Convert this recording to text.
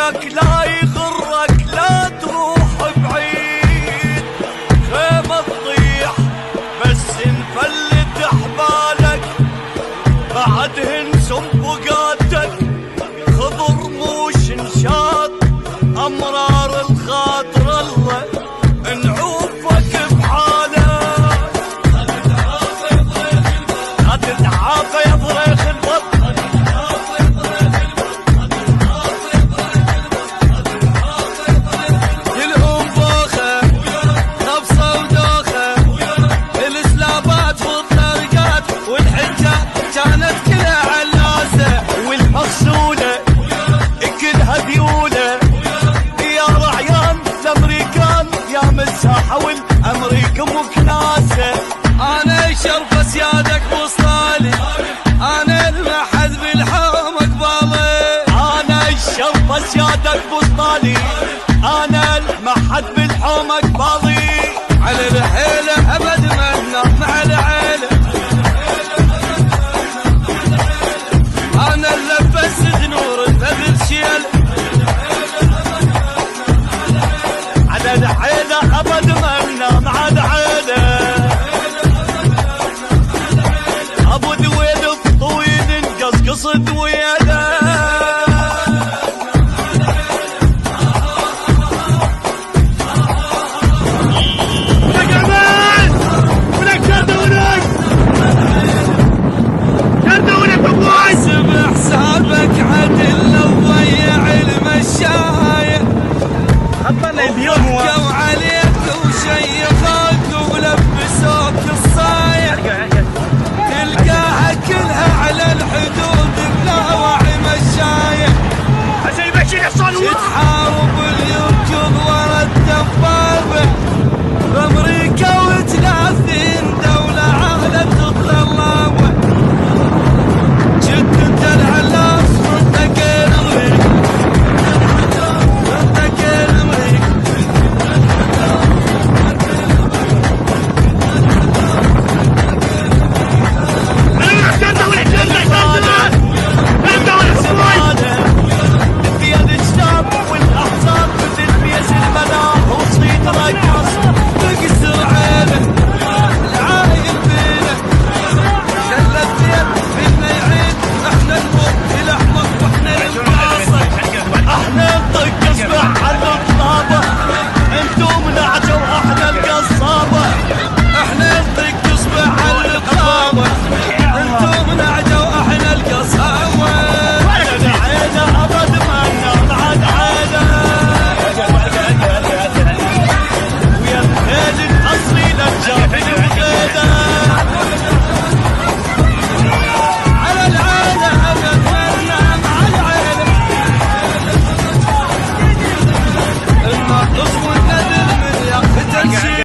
وياك لا يغرك لا تروح بعيد، خيمة تطيح بس نفلت حبالك بعدهن سنبقاتك، خضر موش نشاط أمرار الخاطر الله نعوفك بحالك. لا تتعافى يا ضريخ البط، كلهم بوخة خبصة ودوخة، السلابات والطرقات والحجة كانت كلها علاسة، والمغسولة كلها ديولة يا رعيان الامريكان يا مساحة والامريكا مكناسة. انا شرف سيادك بوصلالي، انا المحد بالحوم قبالي، انا الشرف سيادك بوصلالي، انا المحد بالحوم قبالي، على الحيلة ابد منا مع العين